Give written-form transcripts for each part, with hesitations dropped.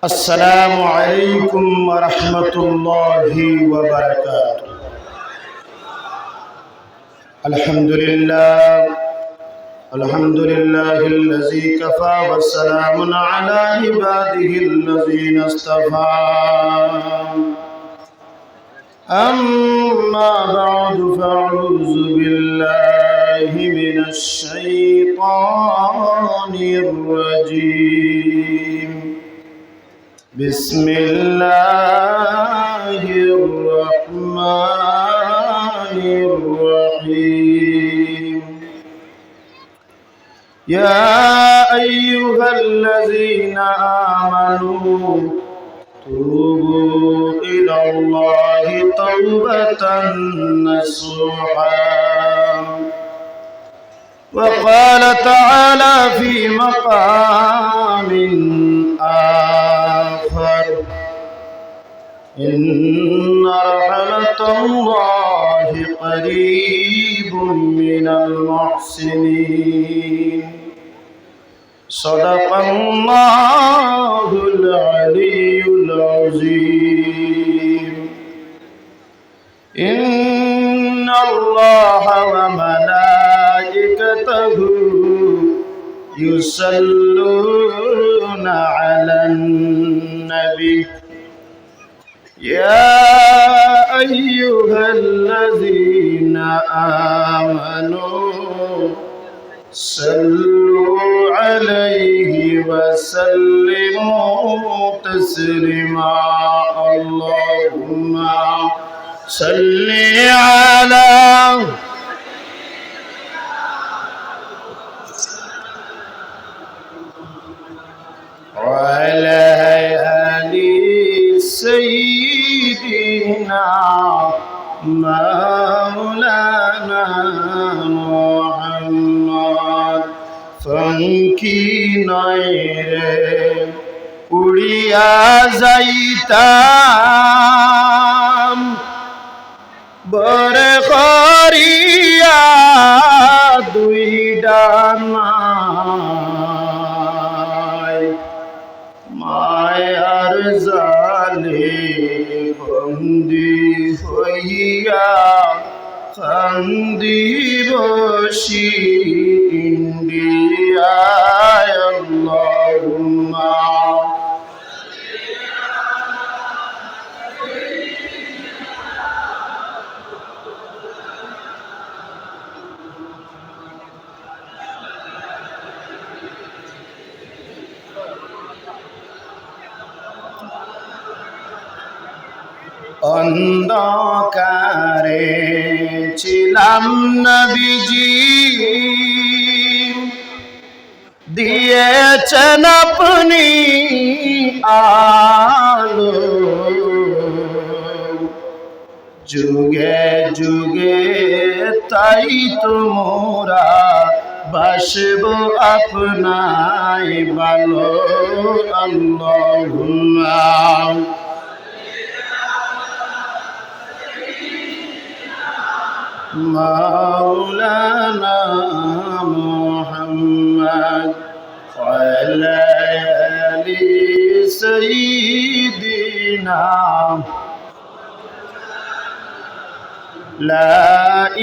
السلام عليكم ورحمة الله وبركاته. الحمد لله الذي كفى والسلام على عباده الذين اصطفى. أما بعد فأعوذ بالله من الشيطان الرجيم. بسم الله الرحمن الرحيم. يا أيها الذين آمنوا توبوا إلى الله توبة نصوحا. وقال تعالى في مقام آخر إن رحمة الله قريب من المحسنين. صدق الله العلي العظيم. إن الله وملائكته يصلون على النبي يا أيها الذين آمنوا صلوا عليه وسلموا تسليما. اللهم صل على وعلى آل سيدنا مولانا محمد. ফঙ্কি নয় রে উড়িয়া যাইতাম বরে করিয়া দুই ডানায় মায়ার জালে বন্দি হইয়া কান্দি বসি ইন্ডিয়ায়। আল্লাহুম্মা অন্ধকারে ছিলাম নবীজি দিয়েছেন আপনি আলো। যুগে যুগে তাই তোমরা বাসব আপনাই ভালো। আল্লাহুম্মা مولانا محمد وعلى آل سيدنا. لا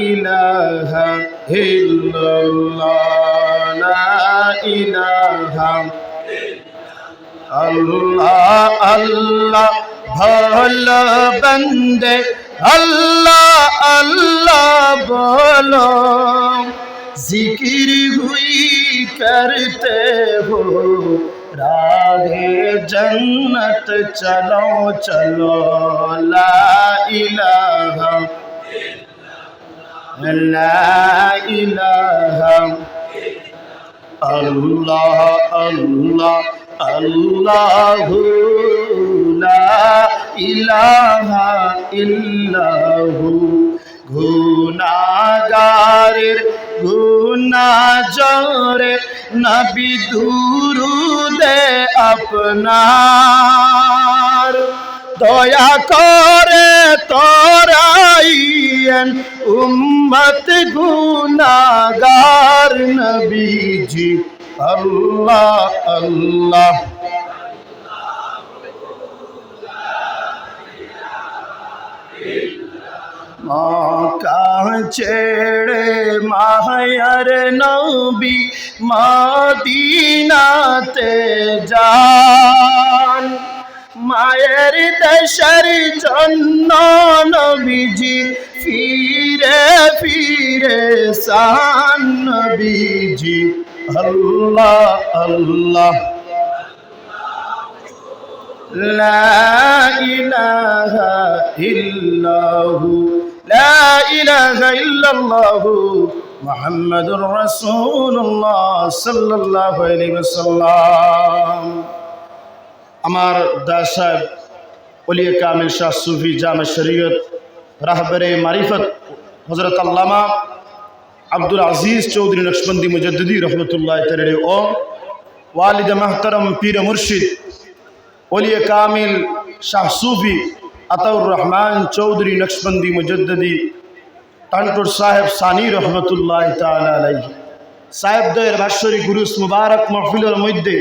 إله إلا الله لا إله الله الله ভালো বন্দে अल्लाह अल्लाह बोलो जिक्र हुई करते हो राहे जन्नत चलो चलो। ला इलाहा अल्लाह अल्लाह अल्लाहु ला इलाहा इल्लाहु। গুনাহগারের গুনাহ জরে নবী দুরুদে আপনার দয়া করে তরাইয়েন উম্মত গুনাহগার নবীজি আল্লাহ আল্লাহ মক্কা ছেড়ে মায়ার নবী মদিনাতে যান মায়ের দেশের জন্য নবীজি ফিরে ফিরে সান নবীজি আল্লাহ আল্লাহ লা ইলাহা ইল্লাহু লা ইলাহা ইল্লাল্লাহু মুহাম্মাদুর রাসূলুল্লাহ সাল্লাল্লাহু আলাইহি ওয়াসাল্লাম। আমার দাস সাহেব ওলিয়ে কামিল শাহ সুফি জামে শরীয়ত রাহবরে মারিফত হযরত আল্লামা আব্দুল আজিজ চৌধুরী নকশবন্দি মুজাদ্দিদি রহমতুল্লাহ তাআলা ও ওয়ালিদ মুহতারাম পীর মুর্শিদ ওলিয়ে কামিল শাহ সুফি আতাউর রহমান চৌধুরী নকশবন্দি মুজাদ্দিদি টানটুর সাহেব সানি রহমতুল্লাহ তাআলা আলাইহি সাহেবদের বাৎসরিক গুরুস মুবারক মাহফিলের মধ্যে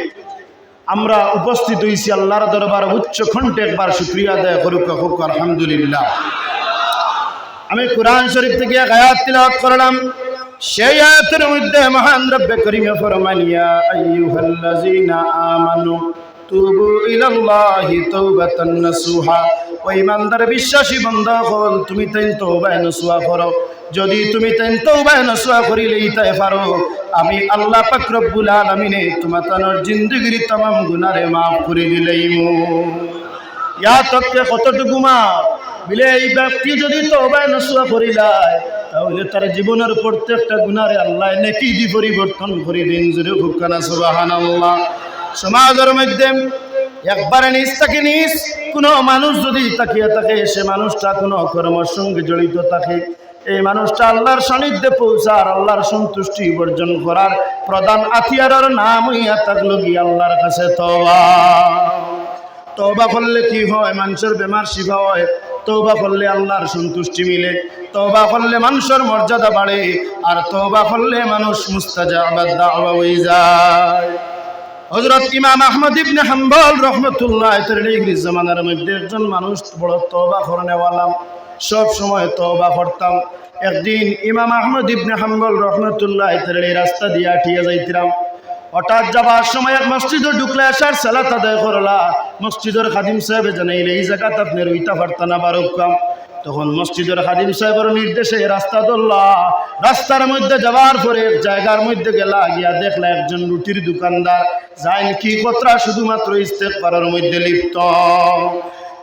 আমরা উপস্থিত হয়েছি আল্লাহর দরবারে উচ্চ কণ্ঠে একবার শুকরিয়া আদায় করুক হোক আলহামদুলিল্লাহ। আমি কুরআন শরীফ থেকে এক আয়াত তিলাওয়াত করলাম, সেই আয়াতের মধ্যে মহান রব্বে করিম ফরমান ইয়া আইয়ুহাল্লাযীনা আমানু তুবু ইলাল্লাহি তাওবাতান নাসুহা। ও ঈমানদার বিশ্বাসী বান্দা হল তুমি তাই তওবা নসুহা করো, যদি তুমি তাই তওবা নসুহা করিলেই তাই পারো আমি আল্লাহ পাক রব্বুল আলামিনে তোমার জিন্দেগির तमाम গুনাহে maaf করে দিলাইমু। ইয়া তককে কতটুকু মাপ বিলে এই ব্যক্তি যদি তওবা নসুহা করিলায় তাহলে তার জীবনের প্রত্যেকটা গুনাহে আল্লাহ নেকি দি পরিবর্তন করে দিন। জোরে হুক্কানা সুবহানাল্লাহ। সমাজের মধ্যে একবারে নিজ থেকে নিজ কোনো মানুষ যদি তাকিয়ে থাকে, সে মানুষটা কোনো কর্মের সঙ্গে জড়িত থাকে, এই মানুষটা আল্লাহর সান্নিধ্যে পৌঁছার আল্লাহর সন্তুষ্টি অর্জন করার প্রধান হাতিয়ারের নাম হইয়া থাকলো কি আল্লাহর কাছে তওবা। তওবা করলে কি হয়? মানুষের বেমার শিফা হয়, তওবা করলে আল্লাহর সন্তুষ্টি মিলে, তওবা করলে মানুষের মর্যাদা বাড়ে, আর তওবা করলে মানুষ মুস্তাজাবাদ দাওয়া হয়ে যায়। হযরত ইমাম আহমদ ইবনে হাম্বল রাহমাতুল্লাহ আলাইহি জামানার মধ্যে একজন মানুষ বড় তওবা করনেওয়ালা, সব সময় তওবা করতাম। একদিন ইমাম আহমদ ইবনে হাম্বল রাহমাতুল্লাহ আলাইহি রাস্তা দিয়ে হাঁটিয়া যাইতিরাম, হঠাৎ যাবার সময় এক মসজিদে ঢুকলে আসার সালাত আদায় করলা। মসজিদের খাদিম সাহেব জানাইলে এই জায়গাতে আপনি রইতা পারতেন না বারকাম। তখন মসজিদের খাদিম সাহেবের নির্দেশে রাস্তা ধরলা, রাস্তার মধ্যে যাওয়ার পরে জায়গার মধ্যে গেলা, গিয়া দেখলা একজন রুটির দোকানদার যাইন কি কতরা শুধুমাত্র ইস্তেগফারের মধ্যে লিপ্ত।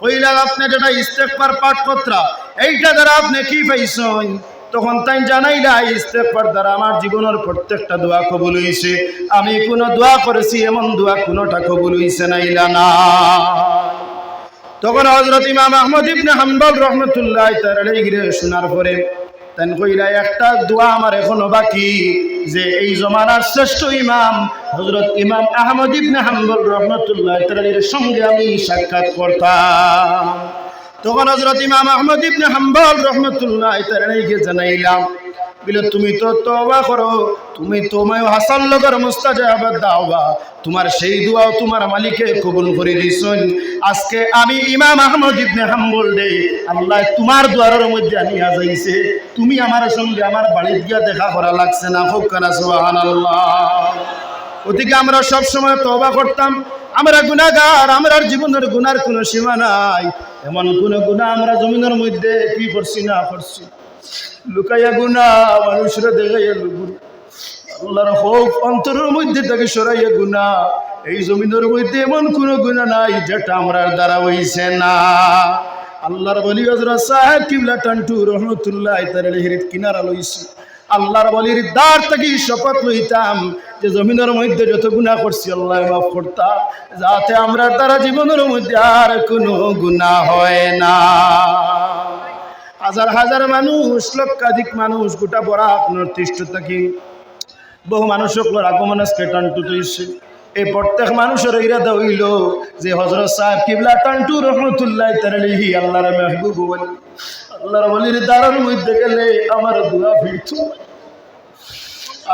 কইলা আপনি যেটা ইস্তেগফার পাঠ কতরা এইটা দ্বারা আপনি কি পাইছেন? তখন তাই জানাইলা ইস্তেগফার দ্বারা আমার জীবনের প্রত্যেকটা দোয়া কবুল হইছে, আমি কোনো দোয়া করেছি এমন দোয়া কোনোটা কবুল হইছে নাইলা না। তখন হযরত ইমাম আহমদ ইবনে হাম্বল রাহমাতুল্লাহ আলাইহি শোনার পরে তেন কইলা একটা দোয়া আমার এখনো বাকি, যে এই জমানার শ্রেষ্ঠ ইমাম হযরত ইমাম আহমদ ইবনে হাম্বল রাহমাতুল্লাহ আলাইহির সঙ্গে আমি সাক্ষাৎ করতাম। তখন হযরত ইমাম আহমদ ইবনে হাম্বল রাহমাতুল্লাহ আলাইহি জানাইলাম বলে তুমি তো তওবা করো, তুমি তোমায় হাসান লগর মুস্তাজাবাদ দাওয়া, তোমার সেই দোয়াও তোমার মালিকে কবুল করে দিছেন। আজকে আমি ইমাম আহমদ ইবনে হাম্বল দে আল্লাহ তোমার দুয়ারের মধ্যে আনিয়া যাইছে, তুমি আমার সঙ্গে আমার বাড়ি গিয়া দেখা করা লাগছে না। হুক্কানা সুবহানাল্লাহ। ওদিকে আমরা সব সময় তওবা করতাম, আমরা গুনাহগার, আমরা জীবনের গুনার কোনো সীমা নাই। এমন কোন গুনাহ আমরা জমিনের মধ্যে কি করছি না করছি, লুকাইয়া গুনাহ মানুষরা দেখাইয়া লুকুর, আল্লাহর খৌফ অন্তরের মধ্যে থেকে সরাইয়া গুনাহ। এই জমিনের মধ্যে এমন কোন গুনাহ নাই যেটা আমরার দ্বারা হইছে না। আল্লাহর ওলি হযরত সাহেব কিবলা টান্টু রাহমাতুল্লাহ আলাইহির কিনারা লইছি, আল্লাহর ওলির দ্বার থেকে শপথ লইতাম যে জমিনের মধ্যে যত গুনাহ করছি আল্লাহ মাফ করতা, যাতে আমরার দ্বারা জীবনের মধ্যে আর কোনো গুনাহ হয় না। হাজার হাজার মানুষ, লক্ষাধিক মানুষ গোটা বরাক নর্থ ইস্ট থাকি বহু মানুষ আগমন আজকে টান্টু তৈছে। এই প্রত্যেক মানুষের ইরাদা হইল যে হযরত সাহেব কিবলা টান্টু রহমতুল্লাহ তাআলাহি আল্লাহর মাহবুব ওলি, আল্লাহর ওলির দারের মধ্যে গেলে আমার দোয়া ফিরতো,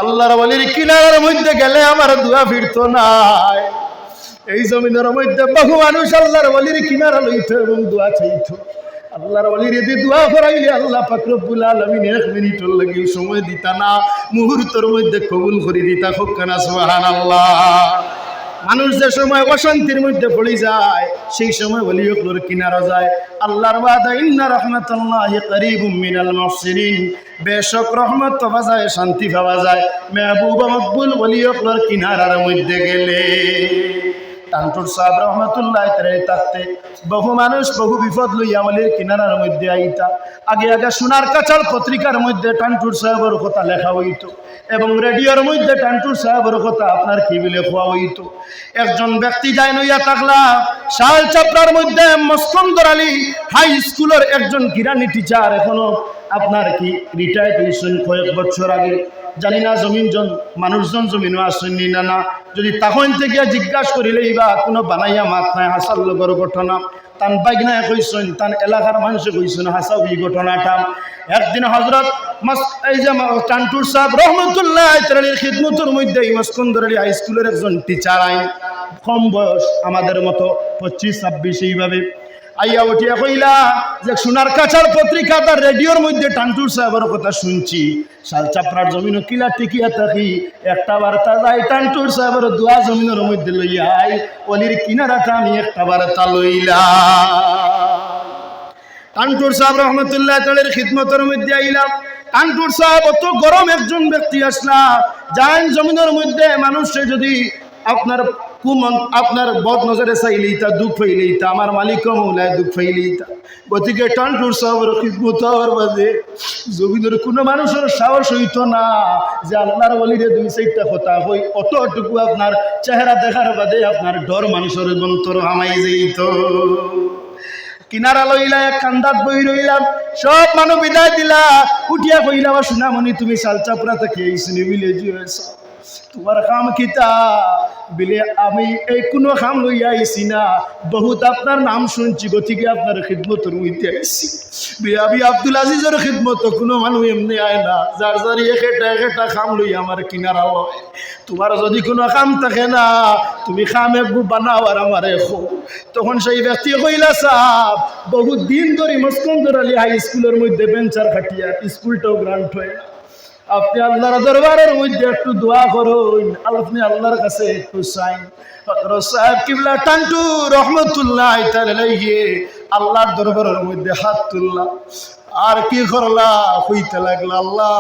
আল্লাহর ওলির কিনারার মধ্যে গেলে আমার দোয়া ফিরতো না। এই জমিনের মধ্যে বহু মানুষ আল্লাহর ওলির কিনারা লইতো এবং দোয়া চাইতো। আল্লাহর ওলির এদি দোয়া করাইলে আল্লাহ পাক রব্বুল আলামিন 1 মিনিটের লাগি সময় দিতা না, মুহূর্তের মধ্যে কবুল করে দিতা। খুবখানা সুবহানাল্লাহ। মানুষ যে সময় অশান্তির মধ্যে পড়ে যায় সেই সময় ওলিয়ুল্লাহর কিনারা যায়। আল্লাহর ওয়াদা ইন্না রাহমাতাল্লাহি করিবুম মিনাল মুহসিনিন, বেশক রহমত পাওয়া যায়, শান্তি পাওয়া যায় মেহবুব মকবুল ওলিয়ুল্লাহর কিনারার মধ্যে গেলে। টান্টুর সাহেব রহমতুল্লাহ তাআলা থাকতে বহু মানুষ বহু বিপদ লইয়া ওলির কিনারার মধ্যে আইতা। আগে আগে সোনার কাছার পত্রিকার মধ্যে টান্টুর সাহেবের কথা লেখা হইতো এবং রেডিওর মধ্যে টান্টুর সাহেবের কথা আপনার কি বলে খোয়া হইতো। একজন ব্যক্তি যাই নইয়া থাকলা শাল চাপড়ার মধ্যে মস্কন্দর আলী হাই স্কুলের একজন কিরানি টিচার, এখনো আপনার কি রিটায়ার্ড হয়েছেন কয়েক বছর আগে। জানি না জমিনজন মানুষজন জমিনও আসেননি না না, যদি তখন থেকে জিজ্ঞাসা করিলেই বা কোনো বানাইয়া মাত নাই হাসার লগর ঘটনা। তান বাইগনায় কইছেন, তান এলাকার মানুষে কইছেন হাসাও এই ঘটনাটা। একদিন হজরত এই যে টান্টুর সাহেব রহমতুল্লাহ তাআলার খিদমতের মধ্যে মস্কন্দর আলী হাই স্কুলের একজন টিচার আইন, কম বয়স আমাদের মতো 25-26 এইভাবে আইয়া উঠিয়া কইলা যে সোনার কাছার পত্রিকা তার রেডিওর মধ্যে টান্টুর সাহেবের কথা শুনছি, শালচাপড়ার জমিনও কিলা টিকিয়া থাকি একটা বার্তা যাই টান্টুর সাহেবের দোয়া জমিনের মধ্যে লইয়া আই, অলির কিনারাটা আমি একটা বার্তা লইলাম। টান্টুর সাহেব রহমতুল্লাহ তাআলার খিদমতের মধ্যে আইলাম। টান্টুর সাহেব অত গরম একজন ব্যক্তি আসলা, যান জমিনের মধ্যে মানুষে যদি আপনার আপনার বদ নজরে চাইলেই তা দুঃখ পাইলেই তা আমার মালিক মৌলায় দুঃখ পাইলেই তা। গতিকে টান্টুর সাহেবের খিদমত হওয়ার বাদে জমিনের কোনো মানুষের সাহস হইত না যে আল্লাহর ওলিরে 2-4টা কথা হই, অতটুকু আপনার চেহারা দেখার বাদে আপনার ডর মানুষের অন্তর হামাই যাইত। কিনারা লইলা এক কান্দাত বই রইলাম, সব মানুষ বিদায় দিলা, উঠিয়া কইলা সোনামণি তুমি শালচাপড়া থেকে এই শুনি ভিলেজ হয়েছ, তোমার কাম কিতা বিলে? আমি এই কোনো কাম লইয়া আইছি না, বহুত আপনার নাম শুনছি, গতিকে আপনার খিদমতের মধ্যে আইছি। আমি আব্দুল আজিজের খিদমত কোনো মানুষ এমনি আয় না, যার যার একটা কাম লইয়া আমার কিনারা লয়। তোমার যদি কোনো কাম থাকে না তুমি কাম একটু বানাও আর আমার এখো। তখন সেই ব্যক্তি কইলা সাহ বহুত দিন ধরে মস্কন্দর আলী হাই স্কুলের মধ্যে বেঞ্চার খাটিয়া স্কুলটাও গ্রান্ট হয় না, আপনি আল্লাহর দরবারের মধ্যে একটু দোয়া করুন, আপনি আল্লাহর কাছে একটু চাইন। সাহেব কিবলা টান্টু রহমতুল্লাহ তাআলাহি আল্লাহর দরবারের মধ্যে হাত তুললা আর কি করলা, কইতে লাগলা আল্লাহ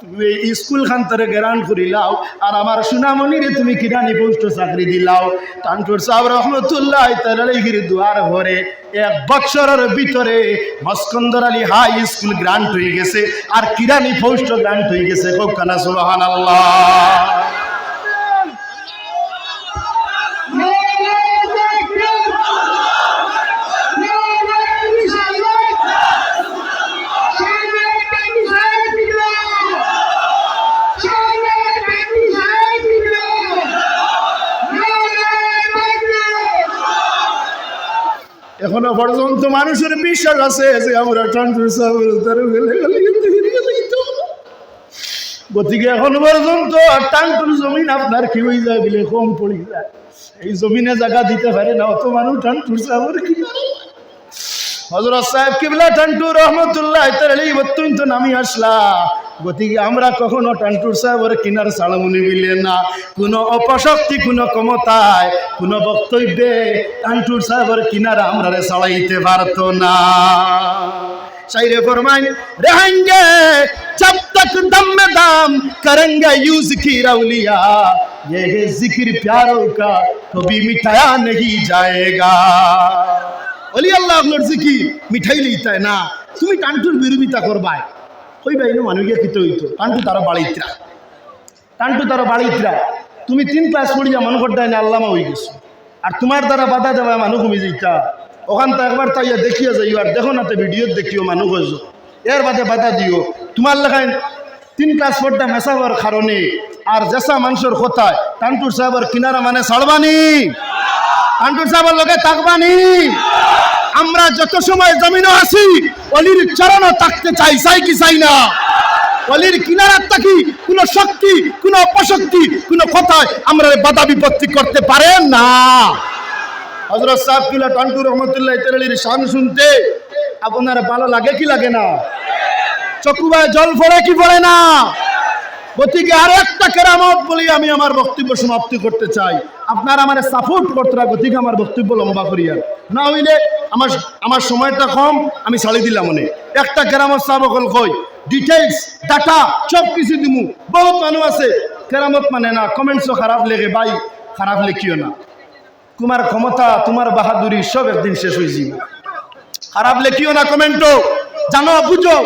তুমি এই স্কুল খান তারে গ্যারান্ট করিলাও আর আমার সোনামণিরে তুমি কিরানি পোস্ট চাকরি দিলাও। টান্টুর সাহেব রহমতুল্লাহ তাআলাহির দুয়ার ঘরে 1 বছরের ভিতরে মস্কন্দর আলী হাই স্কুল গ্রান্ট হয়ে গেছে আর কিরানি পোস্ট গ্রান্ট হয়ে গেছে। খুবখানা সুবহানাল্লাহ। এখনো পর্যন্ত মানুষের বিশ্বাস আছে যে আমরা টান্টুর সাহেবের দ্বারা গতিকে এখন পর্যন্ত টান্টুর জমিন আপনার কি হয়ে যায় বলে কম পড়ে যায়, এই জমিনে জায়গা দিতে পারে না অত মানুষ টান্টুর সাহেবের কি। হযরত সাহেব কিবলা টান্টু রহমতুল্লাহ তাআলাহি অত্যন্ত নামি আসলা, গতিকে আমরা কখনো টান্টুর সাহেবের কিনার সালামুনি মিলে না, কোনো অপশক্তি কোনো ক্ষমতায় কোনো বক্তব্যে টান্টুর সাহেবের কিনারা আমরা চালাইতে পারতো না। शायरे फरमाए रहेंगे जब तक दम में दम करेंगे यूं जिक्र औलिया, ये है जिक्र प्यारों का कभी मिटाया नहीं जाएगा। ওলি আল্লাহর জিকির মিঠাই লইতে না, তুমি টান্টুর বিরোধিতা করবাই কইবাই না মানুষকে কিতে হইতো টান্টু তারা বাড়িত্রা, টান্টু তারা বাড়িত্রা। তুমি 3 ক্লাস পড়িয়া মনে করতে না আল্লামা হয়ে গেছো আর তোমার দ্বারা বাধা দেওয়া মানুষ কমে যাইতা, ওখান তো একবার তাইয়া দেখিয়া যাই আর দেখো না তো ভিডিও দেখিও মানুষ হয়েছো, এর বাদে বাধা দিও। তোমার লেখায় 3 ক্লাস পড়তাম মেসাবার কারণে আর জেসা মানুষের কথায় টান্টুর সাহেবের কিনারা মানে ছাড়বানি, টান্টুর সাহেবের লোকে থাকবানি। আমরা যত সময় জমিনে আছি অলির চরণও থাকতে চাই কি চাই না? অলির কিনারার থাকি কোনো শক্তি, কোনো অপশক্তি, কোনো কথায় আমরা বাধা বিপত্তি করতে পারেন না। হযরত সাহেব কিলা টান্টু রহমতুল্লাহ তাআলার শান শুনতে আপনার ভালো লাগে কি লাগে না? চকুবায় জল পড়ে কি পড়ে না? গতিকে আর একটা কেরামত বলি আমি আমার বক্তব্য সমাপ্তি করতে চাই। আপনারা আমার সাপোর্ট করতে, গতিকে আমার বক্তব্য লম্বা করিয়া না হইলে আমার সময়টা কম, আমি ছাড়ি দিলাম মনে। একটা কেরামত সাহেব অকল কই ডিটেইলস ডাটা সব কিছু দিমু। বহুত মানুষ আছে কেরামত মানে না, কমেন্টসও খারাপ লেগে, ভাই খারাপ লেখিও না, তোমার ক্ষমতা তোমার বাহাদুরি সব একদিন শেষ হয়ে যাবে। খারাপ লেখিও না কমেন্টও, জানো বুঝো।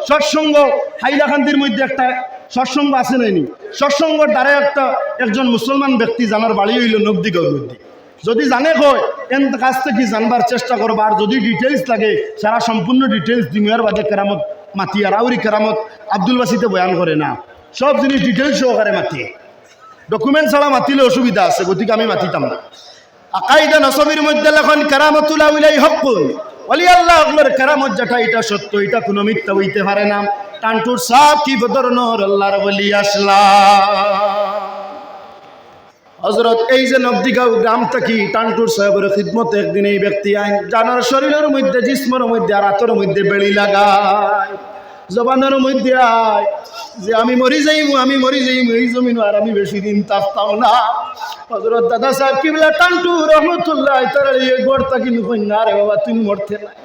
সৎসঙ্গ হাইলাকান্দির মধ্যে একটা সৎসঙ্গ আছে নাইনি, সৎসঙ্গর দ্বারা একজন মুসলমান ব্যক্তি জানার বাড়ি হইল নবদিগর মধ্যে। যদি জানে কয় এন কাছ থেকে জানবার চেষ্টা করবা, আর যদি ডিটেলস লাগে সারা সম্পূর্ণ ডিটেলস দিমিয়ার বাদে কেরামত মাতি। আর আউরি কেরামত আব্দুল বাসিতে বয়ান করে না, সব জিনিস ডিটেলস সহকারে মাতি। ডকুমেন্ট ছাড়া মাতিলে অসুবিধা আছে, গতিকে আমি মাতিতাম না। আকাইদা নসবির মধ্যে লেখন কেরামতুল আউলিয়াই হকুন, ওলি আল্লাহ আল্লাহর কেরামত যেটা এটা সত্য, এটা কোনো মিথ্যা হইতে পারে না। টান্টুর সাহেব কি বদরনর আল্লাহর ওলি আসলা হযরত এই যে নবদিগাঁও গ্রাম থেকে টান্টুর সাহেবের খিদমতে একদিন এই ব্যক্তি আইন জানার শরীরের মধ্যে, জিসমের মধ্যে আর হাতের মধ্যে বেড়ি লাগায়, জবানের মধ্যে আয় যে আমি মরি যাইমু এই জমিন আর আমি বেশি দিন থাকতাম না। হযরত দাদা সাহেব কিবলা টান্টু রহমতুল্লাহ তাআলা এই গড়টা কিন্তু কইনা, রে বাবা তুমি মরতে নাই,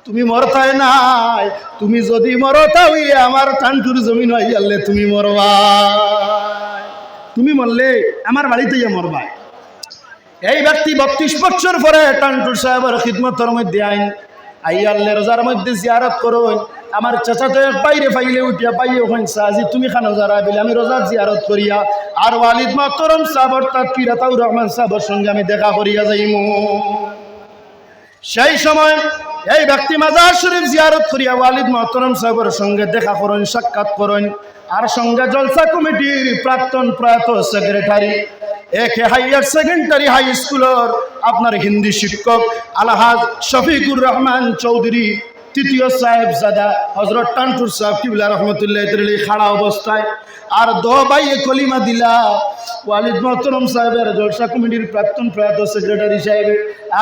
তুমি মরতাই নাই, তুমি যদি মরতা হইলে আমার টান্টুর জমিন হয়ে গেলে তুমি মরবা, তুমি মরলে আমার বাড়িতে মরবা। এই ব্যক্তি 32 বছর পরে টান্টুর সাহেবের খিদমতের মধ্যে আইন আইয়াল্লে রোজার মধ্যে জিয়ারত করুন। আমার চাচা তো বাইরে পাইলে উঠিয়া পাইয়ে ওখান সাজি তুমি খানো যারা বিলে আমি রোজার জিয়ারত করিয়া আর ওয়ালিদ মাহতরম সাহেবর তার কিরাতাউর রহমান সাহেবের সঙ্গে আমি দেখা করিয়া যাইমু। সেই সময় এই ব্যক্তি মাজার শরীফ জিয়ারত করিয়া ওয়ালিদ মাহতরম সাহেবের সঙ্গে দেখা করেন, সাক্ষাৎ করেন। আর সঙ্গে জলসা কমিটির প্রাক্তন প্রয়াত সেক্রেটারি, একে হাইয়ার সেকেন্ডারি হাই স্কুলের আপনার হিন্দি শিক্ষক আলহাজ শফিকুর রহমান চৌধুরী তৃতীয় সাহেবজাদা হযরত টান্টুর সাহেব কিবলা রহমতুল্লাহ তাআলা খাড়া অবস্থায় আর দো ভাইয়ে কলিমা দিলা ওয়ালিদ মোহতরম সাহেবের জলসা কমিটির প্রাক্তন প্রয়াত সেক্রেটারি সাহেব।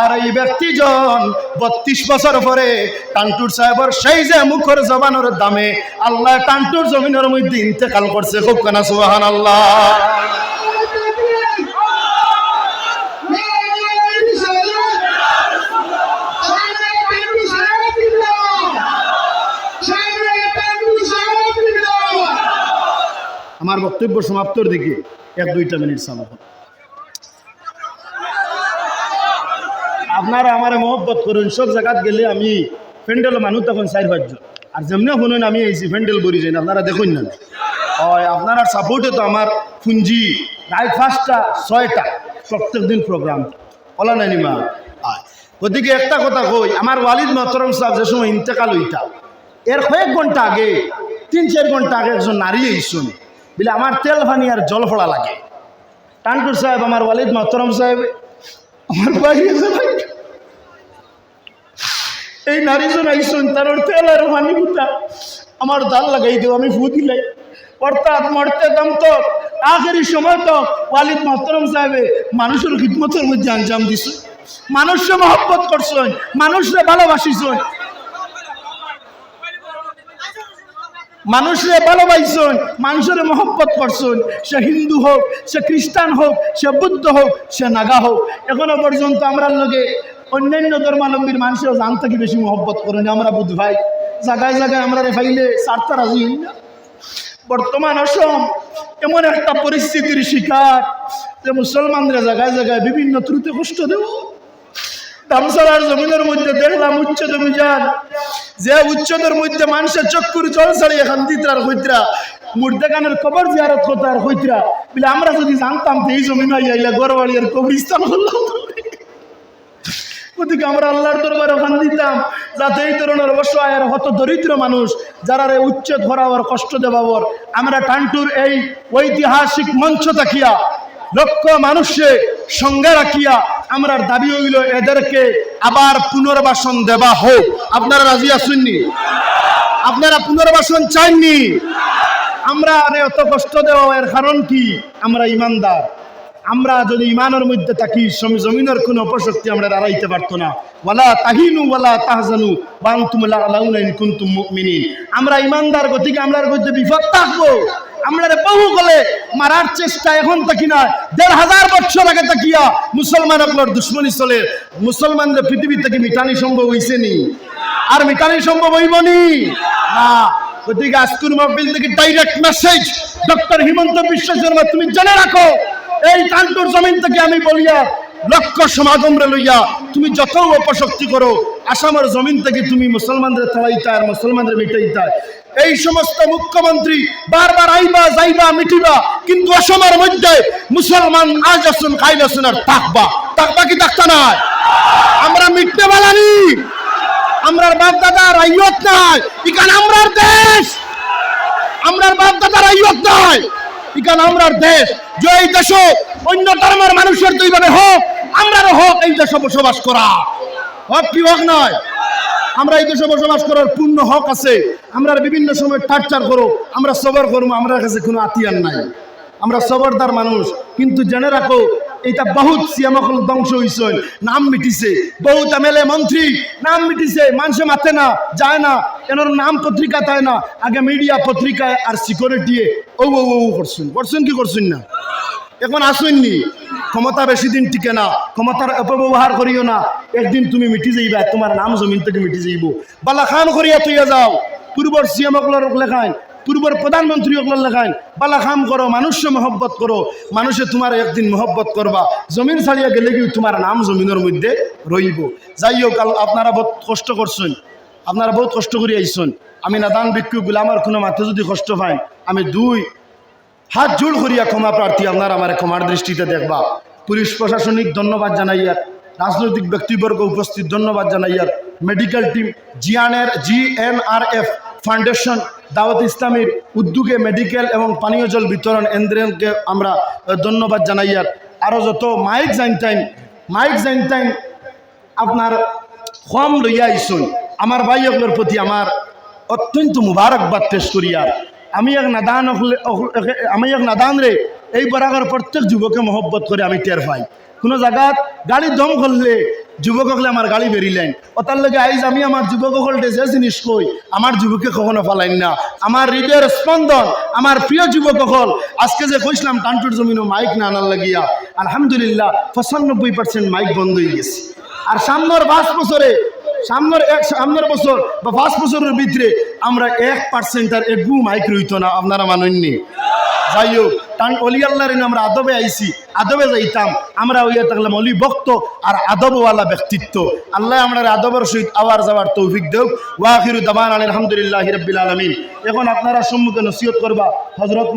আর এই ব্যক্তিজন 32 বছর পরে টান্টুর সাহেবের সেই যে মুখের জবানের দামে আল্লাহ টান্টুর জমিনের মধ্যে ইন্তেকাল করছে। খুব কানা সুবহানাল্লাহ। আমার বক্তব্য সমাপ্তর দিকে 1-2টা মিনিট সময়। আপনারা আমার মহব্বত করুন। সব জায়গাত গেলে আমি প্যান্ডেল মানুষ তখন 4-5 জন, আর যেমনি শুনুন আমি এই প্যান্ডেল বরি যাই, আপনারা দেখুন না হয় আপনারা সাপোর্টে তো আমার পুঞ্জি রাত 5টা 6টা প্রত্যেক দিন প্রোগ্রাম বলা নাই মা। গতিকে একটা কথা কই, আমার ওয়ালিদ মোহতরম সাহেব যে সময় ইন্তেকাল হইতা এর কয়েক ঘন্টা আগে 3-4 ঘন্টা আগে একজন নারী এইসুন বলে আমার তেল পানি আর জল ফোড়া লাগে। টান্টুর সাহেব আমার ওয়ালিদ মোহতরম সাহেব আমার ভাই এই নারীজন আইসুন তার তেল আর পানি গুতা আমার দাল লাগাই দেব, আমি ফু দিলাই। অর্থাৎ মরতে দাম তো আখেরি সময় তো ওয়ালিদ মোহতরম সাহেবে মানুষের খিদমতের মধ্যে আঞ্জাম দিছ, মানুষকে মহব্বত করছেন, মানুষরে ভালোবাসিছেন, মানুষরে ভালোবাসছেন, মানুষের মহব্বত করছেন। সে হিন্দু হোক, সে খ্রিস্টান হোক, সে বুদ্ধ হোক, সে নাগা হোক। এখনো পর্যন্ত আমরা লগে অন্যান্য ধর্মাবলম্বীর মানুষের জান থেকে বেশি মহব্বত করেন। আমরা বুধ ভাই জায়গায় জায়গায় আমরা ফাইলে সারতা রাজি না। বর্তমান অসম এমন একটা পরিস্থিতির শিকার যে মুসলমানরা জায়গায় জায়গায় বিভিন্ন ত্রুটি কষ্ট দেব। দামসালার জমিনের মধ্যে দেখলাম উচ্চত মিজান, যে উচ্চদের মধ্যে মানুষের চক্ষুর জল ছাড়িয়ে খান্দিতরার হইতরা মুর্দাগানের কবর জিয়ারত করতার হইতরা বলে আমরা যদি জানতাম তো এই জমিন আইলা গড়বাড়ি আর কবরস্থান হলাম। ওদিকে আমরা আল্লাহর দরবারে ওখান দিতাম যাতে এই ধরনের অবশ্যই আর হত দরিদ্র মানুষ যারা উচ্ছেদ ভরাবার কষ্ট দেবাবর আমরা টান্টুর এই ঐতিহাসিক মঞ্চ তাকিয়া লক্ষ মানুষে সঙ্গে রাখিয়া আমরা দাবি হইল এদেরকে আবার পুনর্বাসন দেওয়া হোক। আপনারা রাজি আছেননি? আপনারা পুনর্বাসন চাননি? আমরা এত কষ্ট দেওয়া এর কারণ কি? আমরা ইমানদার। আমরা যদি ইমানের মধ্যে থাকি জমিনের কোনো অপশক্তি আমরা দাঁড়াইতে পারতো না। ওয়ালা তাহিনু ওয়ালা তাহজানু ওয়া আনতুম লা আলাউনা ইন কুনতুম মুমিনিন। আমরা ইমানদার গতিকে আমরার মধ্যে বিপদ থাকবো। আমরা বহু বলে মারার চেষ্টা এখন থাকি না, ১৫০০ বছর আগে তাকিয়া মুসলমান আপনার দুশ্মনী চলে। মুসলমানদের পৃথিবী থেকে মিটানি সম্ভব হইছে নি? আর মিটানি সম্ভব হইব নি? না। গতিকে আজকুর মাহফিল থেকে direct message, doctor Himanta Biswa Sarma তুমি জেনে রাখো, এই টান্টুর জমিন থেকে আমি বলিয়া লক্ষ সমাগমরে লইয়া তুমি যত অপশক্তি করো আসামের জমিন থেকে তুমি মুসলমানদের তাড়াইতা আর মুসলমানদের মিটাইতা। এই সমস্ত মুখ্যমন্ত্রী বারবার আইবা যাইবা মিটিবা, কিন্তু অসমের মধ্যে মুসলমান আজ আসুন কাইল আসুন আর থাকবা কি থাকতা না? আমরা মিটতে পারি? আমরার বাপ দাদার আইয়ত নাই, ইকান আমরার দেশ। আমরার বাপ দাদার আইয়ত নাই, ইকান আমরার দেশ। যে এই দেশ অন্য ধর্মের মানুষের দুইভাবে হোক, আমরারও হোক এই দেশে বসবাস করা। হক কি হক নয়? আমরা এই দেশে বসবাস করার পূর্ণ হক আছে। আমরা বিভিন্ন সময় টার্চার করো, আমরা সবর করবো, আমার কাছে কোনো আতিয়ার নাই। আমরা সবরদার মানুষ। কিন্তু জেনে রাখো এটা বহুত সিয়ামকল ধ্বংস হয়েছে, নাম মিটিছে। বহুত এমএলএ মন্ত্রী নাম মিটিছে, মানুষে মাথে না যায় না, এনার নাম পত্রিকা তাই না, আগে মিডিয়া পত্রিকায় আর সিকিউরিটি ও ও ও করছেন কি করছেন না? এখন আসেননি। ক্ষমতা বেশি দিন টিকে না, ক্ষমতার অপব্যবহার করিও না। একদিন তুমি মিটি যাইবা, তোমার নাম জমিন থেকে মিটি যাইব। বালা খান করিয়া তুইয়া যাও, পূর্বর সিএমকলর লেখায়, পূর্বর প্রধানমন্ত্রী ওগুলোর লেখায়, বালা খাম করো, মানুষে মহব্বত করো, মানুষে তোমার একদিন মহব্বত করবা। জমিন ছাড়িয়া গেলে কি তোমার নাম জমিনের মধ্যে রইব। যাই হোক, আপনারা বহুত কষ্ট করছেন, আপনারা বহুত কষ্ট করে আইসছেন। আমি নাদান ভিক্ষুকগুলো আমার কোনো মাথা যদি কষ্ট পায়, আমি 2 হাত জোড় করিয়া ক্ষমা প্রার্থী, আপনারা আমার ক্ষমার দৃষ্টিতে দেখবা। পুলিশ প্রশাসনিক ধন্যবাদ জানাইয়ার, রাজনৈতিক ব্যক্তিবর্গ উপস্থিত ধন্যবাদ জানাইয়ার, মেডিকেল টিম, GNRF ফাউন্ডেশন, দাওয়াত ইসলামীর উদ্যোগে মেডিকেল এবং পানীয় জল বিতরণ এন্দ্রেনকে আমরা ধন্যবাদ জানাইয়ার। আরও যত মাইক জাইনটাইন আপনার কম লইয়া আইসুন, আমার ভাইগুলোর প্রতি আমার অত্যন্ত মুবারকবাদ পেশ করিয়ার। আমি এক নাদান রে এই বরাগর প্রত্যেক যুবকে মহব্বত করে আমি টের পাই। কোনো জায়গাত গাড়ি দম করলে যুবক হলে আমার গাড়ি বেরিলেন, ওটার লগে আইজ আমি আমার যুবক হলটে যে জিনিস কই, আমার যুবকে কখনো ফালাইন না। আমার হৃদয়ের স্পন্দন, আমার প্রিয় যুবক হল, আজকে যে কইসলাম টান্টুর জমিনও মাইক না আনার লাগিয়া, আলহামদুলিল্লাহ 95% মাইক বন্ধ হয়ে গেছে। আর সামনের 5 বছরে, সামনের বছর বা 5 বছরের ভিতরে আমরা 1% আর একগু মাইক রইত না, আপনারা মানেননি। যাই হোক, অলি আল্লাহর আমরা আদবে আইছি, আদবে যাইতাম, আমরা ওইয়া থাকলাম অলি ভক্ত আর আদবওয়ালা ব্যক্তিত্ব। আল্লাহ আমরা আদবের সহিত আওয়ার যাওয়ার তৌফিক দেব। ওয়া আখিরু দাওয়ানা আলহামদুলিল্লাহি রাব্বিল আলামিন। এখন আপনারা সম্মুখে নসিহত করবা হযরত